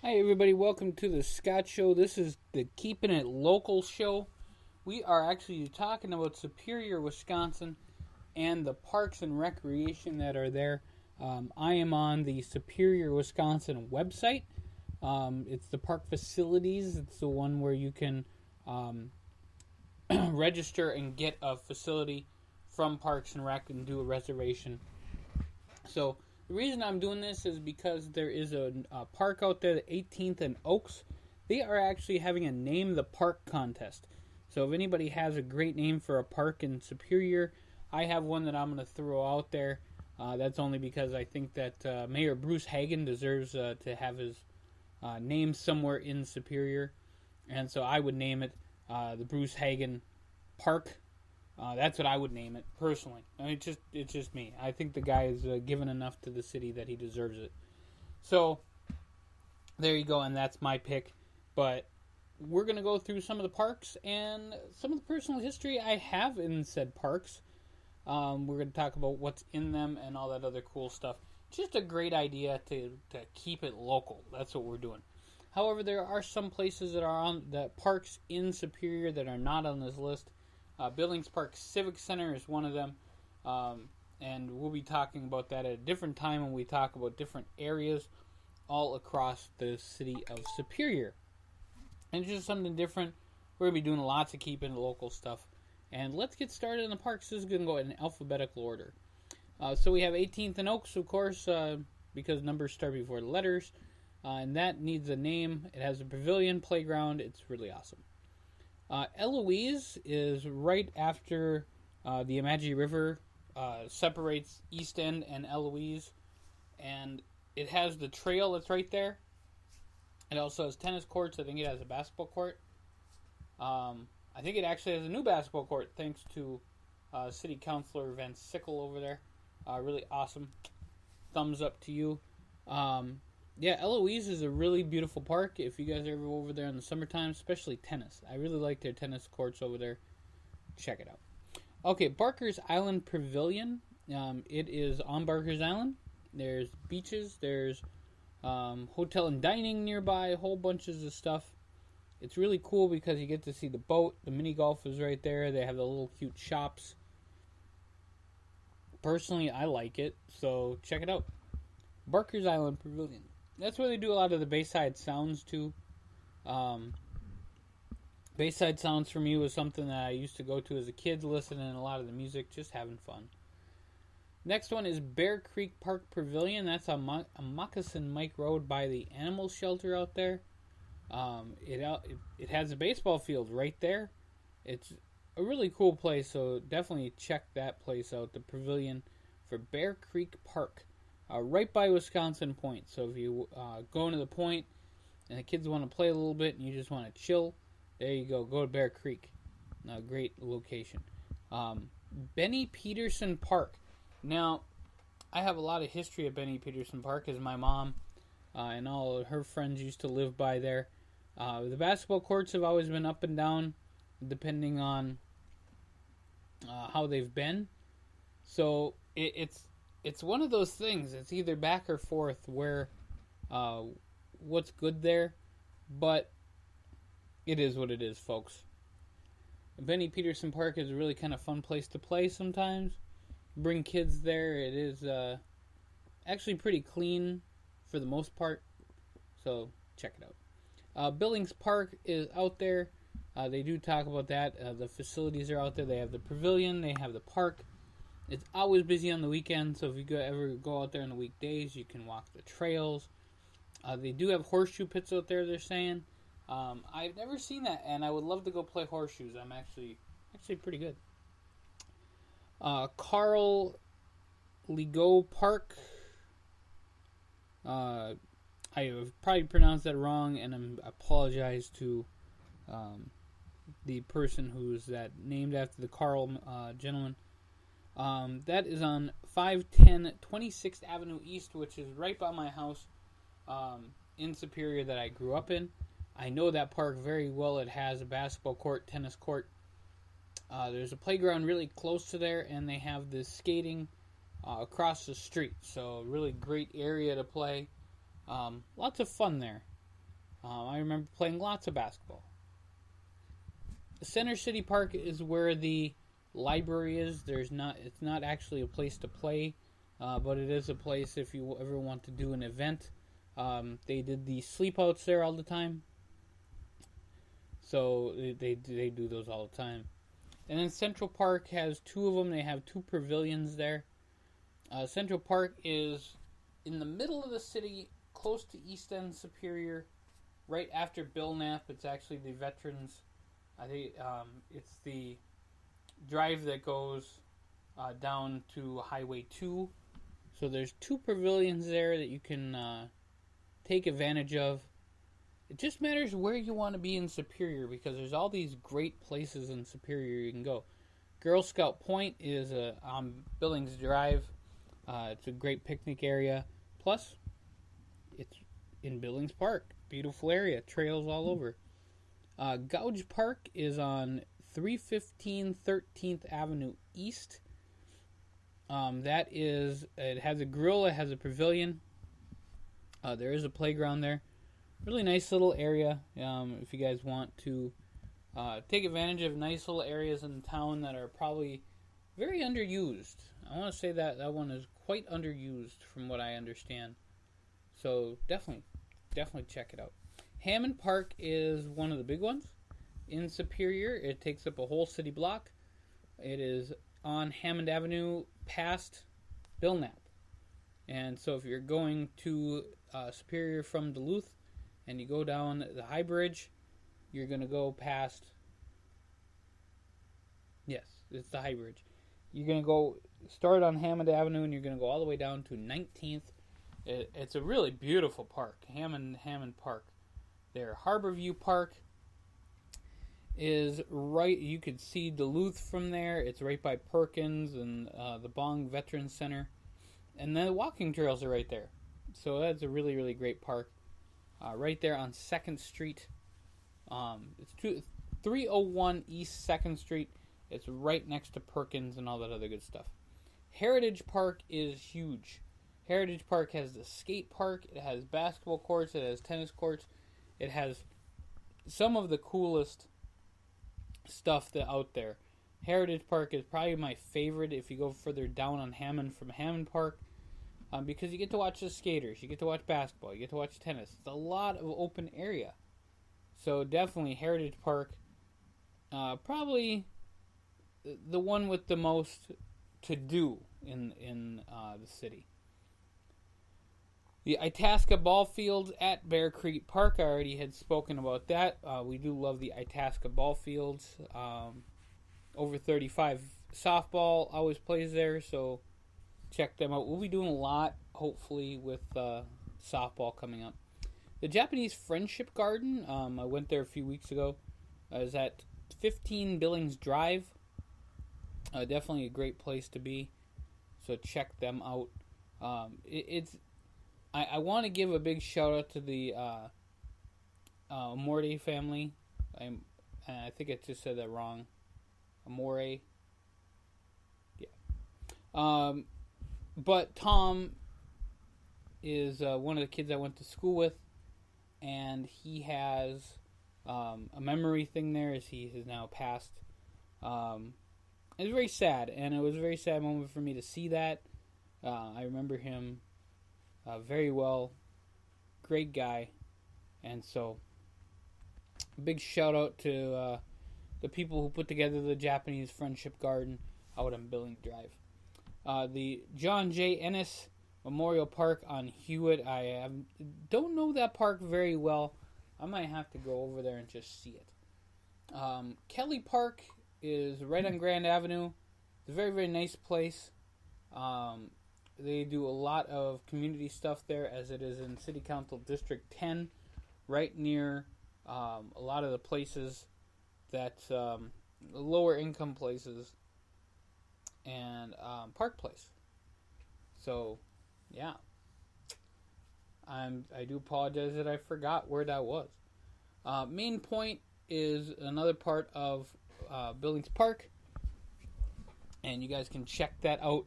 Hi, everybody. Welcome to the Scott Show. This is the Keeping It Local show. We are actually talking about Superior, Wisconsin, and the parks and recreation that are there. I am on the Superior, Wisconsin website. It's the park facilities. It's the one where you can register and get a facility from Parks and Rec and do a reservation. So the reason I'm doing this is because there is a park out there, the 18th and Oaks. They are actually having a Name the Park contest. So if anybody has a great name for a park in Superior, I have one that I'm going to throw out there. That's only because I think that Mayor Bruce Hagen deserves to have his name somewhere in Superior. And so I would name it the Bruce Hagen Park. That's what I would name it, personally. I mean, it's just me. I think the guy is given enough to the city that he deserves it. So, there you go, and that's my pick. But we're going to go through some of the parks and some of the personal history I have in said parks. We're going to talk about what's in them and all that other cool stuff. Just a great idea to keep it local. That's what we're doing. However, there are some places that are on the parks in Superior that are not on this list. Billings Park Civic Center is one of them, and we'll be talking about that at a different time when we talk about different areas all across the city of Superior. And it's just something different. We're going to be doing lots of keeping local stuff. And let's get started in the parks. This is going to go in alphabetical order. So we have 18th and Oaks, of course, because numbers start before the letters. And that needs a name. It has a pavilion, playground. It's really awesome. Eloise is right after the Imagine River separates East End and Eloise, and it has the trail that's right there. It also has tennis courts. I think it has a basketball court. I think it actually has a new basketball court thanks to City Councilor Van Sickle over there. Really awesome. Thumbs up to you. Yeah, Eloise is a really beautiful park. If you guys are ever over there in the summertime, especially tennis. I really like their tennis courts over there. Check it out. Okay, Barker's Island Pavilion. It is on Barker's Island. There's beaches. There's hotel and dining nearby. A whole bunches of stuff. It's really cool because you get to see the boat. The mini golf is right there. They have the little cute shops. Personally, I like it. So check it out. Barker's Island Pavilion. That's where they do a lot of the Bayside Sounds, too. Bayside Sounds, for me, was something that I used to go to as a kid, listening to a lot of the music, just having fun. Next one is Bear Creek Park Pavilion. That's on Moccasin Mike Road by the animal shelter out there. It has a baseball field right there. It's a really cool place, so definitely check that place out, the pavilion for Bear Creek Park. Right by Wisconsin Point. So if you go into the point and the kids want to play a little bit and you just want to chill, there you go. Go to Bear Creek. Great location. Benny Peterson Park. Now, I have a lot of history at Benny Peterson Park as my mom and all of her friends used to live by there. The basketball courts have always been up and down depending on how they've been. So it's one of those things. It's either back or forth where what's good there, but it is what it is, folks. Benny Peterson Park is a really kind of fun place to play sometimes. Bring kids there. It is actually pretty clean for the most part, so check it out. Billings Park is out there. They do talk about that. The facilities are out there. They have the pavilion. They have the park. It's always busy on the weekends, so if you ever go out there on the weekdays, you can walk the trails. They do have horseshoe pits out there, they're saying. I've never seen that, and I would love to go play horseshoes. I'm actually pretty good. Carl LIGO Park. I have probably pronounced that wrong, and I apologize to the person who's named after the Carl gentleman. That is on 510 26th Avenue East, which is right by my house in Superior that I grew up in. I know that park very well. It has a basketball court, tennis court. There's a playground really close to there, and they have the skating across the street. So really great area to play. Lots of fun there. I remember playing lots of basketball. Center City Park is where the library is. It's not actually a place to play, but it is a place if you ever want to do an event. They did the sleepouts there all the time, so they do those all the time. And then Central Park has two of them. They have two pavilions there. Central Park is in the middle of the city, close to East End Superior, right after Belknap. It's actually the Veterans. I think it's the drive that goes down to Highway 2. So there's two pavilions there that you can take advantage of. It just matters where you want to be in Superior, because there's all these great places in Superior you can go. Girl Scout Point is on Billings Drive. It's a great picnic area. Plus, it's in Billings Park. Beautiful area. Trails all over. Gouge Park is on 315 13th Avenue East. It has a grill. It has a pavilion. There is a playground there. Really nice little area. If you guys want to take advantage of nice little areas in town that are probably very underused. I want to say that one is quite underused from what I understand. So definitely check it out. Hammond Park is one of the big ones in Superior. It takes up a whole city block. It is on Hammond Avenue past Belknap. And so if you're going to Superior from Duluth and you go down the High Bridge, you're going to go past... Yes, it's the High Bridge. You're going to go start on Hammond Avenue and you're going to go all the way down to 19th. It's a really beautiful park, Hammond Park. There, Harborview Park is right. You can see Duluth from there. It's right by Perkins and the Bong Veterans Center, and then the walking trails are right there. So that's a really, really great park. Right there on 2nd Street. It's 301 East 2nd Street. It's right next to Perkins and all that other good stuff. Heritage Park is huge. Heritage Park has the skate park. It has basketball courts. It has tennis courts. It has some of the coolest stuff out there. Heritage Park is probably my favorite if you go further down on Hammond from Hammond Park, because you get to watch the skaters, you get to watch basketball, you get to watch tennis. It's a lot of open area. So definitely Heritage Park, probably the one with the most to do in the city. The Itasca ball fields at Bear Creek Park, I already had spoken about that. We do love the Itasca ball fields. Over 35 softball always plays there, so check them out. We'll be doing a lot, hopefully, with softball coming up. The Japanese Friendship Garden, I went there a few weeks ago. Is at 15 Billings Drive. Definitely a great place to be, so check them out. I want to give a big shout out to the Amore family. I think I just said that wrong. Amore. Yeah. But Tom is one of the kids I went to school with, and he has a memory thing there as he has now passed. It was very sad, and it was a very sad moment for me to see that. I remember him very well, great guy, and so big shout out to the people who put together the Japanese Friendship Garden out on Billings Drive. The John J. Ennis Memorial Park on Hewitt, don't know that park very well. I might have to go over there and just see it. Kelly Park is right on Grand Avenue. It's a very, very nice place. They do a lot of community stuff there, as it is in City Council District 10, right near a lot of the places that lower income places and Park Place. So, yeah. I do apologize that I forgot where that was. Main Point is another part of Billings Park, and you guys can check that out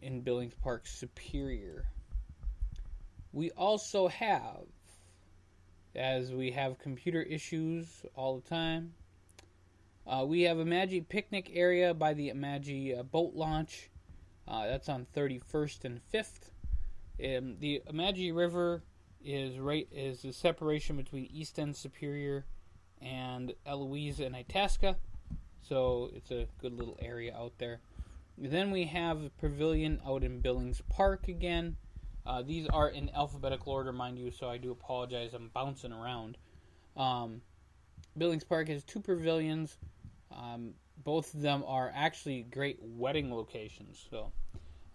in Billings Park Superior. We also have, as we have computer issues all the time. We have Imagi picnic area by the Imagi boat launch. That's on 31st and 5th. The Imagi River is the separation between East End Superior and Eloise and Itasca. So it's a good little area out there. Then we have the Pavilion out in Billings Park again. These are in alphabetical order, mind you, so I do apologize. I'm bouncing around. Billings Park has 2 pavilions. Both of them are actually great wedding locations. So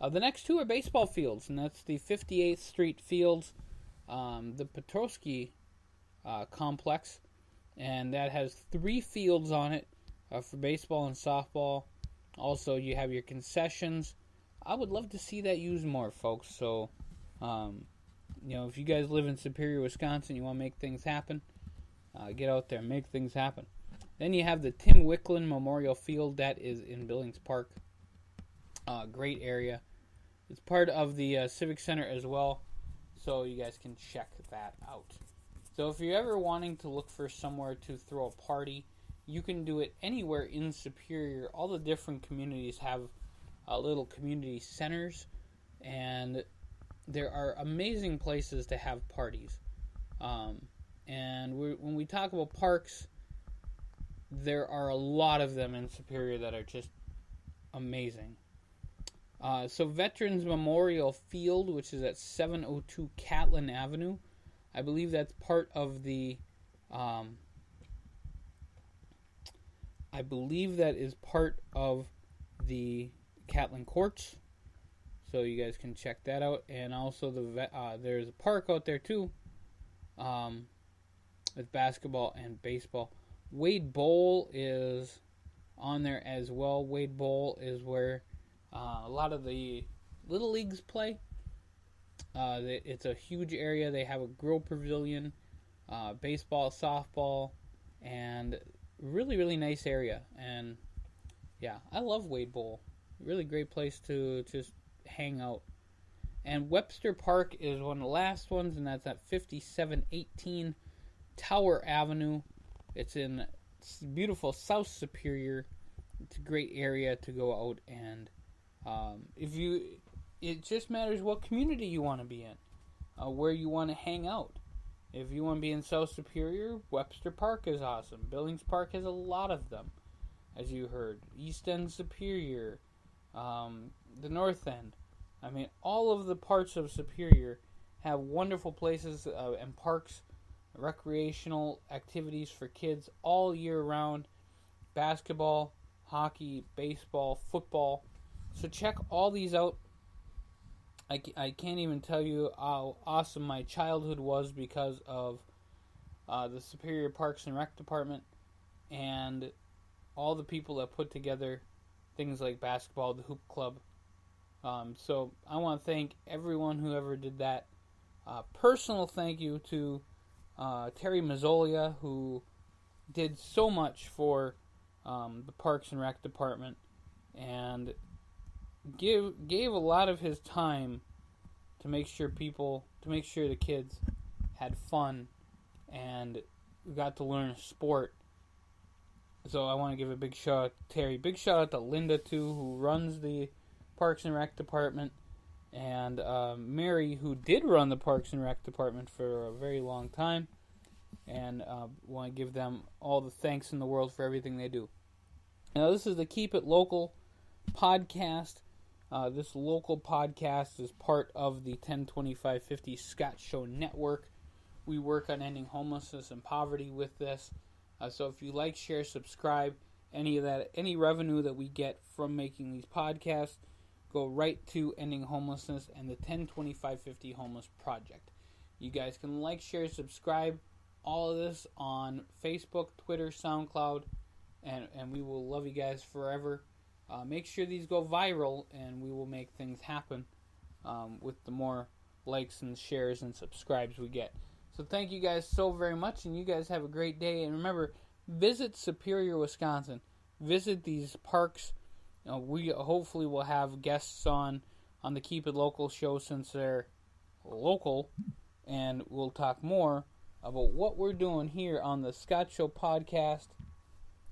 the next 2 are baseball fields, and that's the 58th Street Fields, the Petrosky complex, and that has 3 fields on it for baseball and softball. Also, you have your concessions. I would love to see that used more, folks. So, if you guys live in Superior, Wisconsin, you want to make things happen, get out there and make things happen. Then you have the Tim Wicklund Memorial Field. That is in Billings Park. Great area. It's part of the Civic Center as well, so you guys can check that out. So if you're ever wanting to look for somewhere to throw a party, you can do it anywhere in Superior. All the different communities have little community centers, and there are amazing places to have parties. And when we talk about parks, there are a lot of them in Superior that are just amazing. So Veterans Memorial Field, which is at 702 Catlin Avenue, I believe that's part of the... I believe that is part of the Catlin Courts, so you guys can check that out. And also there's a park out there too, with basketball and baseball. Wade Bowl is on there as well. Wade Bowl is where a lot of the little leagues play. It's a huge area. They have a grill pavilion, baseball, softball, and really, really nice area. And yeah, I love Wade Bowl. Really great place to just hang out. And Webster Park is one of the last ones, and that's at 5718 Tower Avenue. It's in beautiful South Superior. It's a great area to go out, and it just matters what community you want to be in, where you want to hang out. If you want to be in South Superior, Webster Park is awesome. Billings Park has a lot of them, as you heard. East End Superior, the North End. I mean, all of the parts of Superior have wonderful places and parks, recreational activities for kids all year round. Basketball, hockey, baseball, football. So check all these out. I can't even tell you how awesome my childhood was because of the Superior Parks and Rec Department and all the people that put together things like basketball, the Hoop Club. So I want to thank everyone who ever did that. Personal thank you to Terry Mazzolia, who did so much for the Parks and Rec Department and gave a lot of his time to make sure the kids had fun and got to learn a sport. So I want to give a big shout out to Terry. Big shout out to Linda too, who runs the Parks and Rec Department, and Mary, who did run the Parks and Rec Department for a very long time, and want to give them all the thanks in the world for everything they do. Now, this is the Keep It Local podcast. This local podcast is part of the 102550 Scott Show Network. We work on ending homelessness and poverty with this. So if you like, share, subscribe, any revenue that we get from making these podcasts, go right to ending homelessness and the 102550 Homeless Project. You guys can like, share, subscribe, all of this on Facebook, Twitter, SoundCloud, and we will love you guys forever. Make sure these go viral, and we will make things happen with the more likes and shares and subscribes we get. So thank you guys so very much, and you guys have a great day. And remember, visit Superior, Wisconsin. Visit these parks. We hopefully will have guests on the Keep It Local show since they're local, and we'll talk more about what we're doing here on the Scott Show podcast.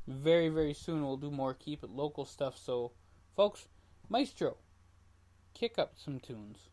Very, very soon we'll do more Keep It Local stuff. So, folks, Maestro, kick up some tunes.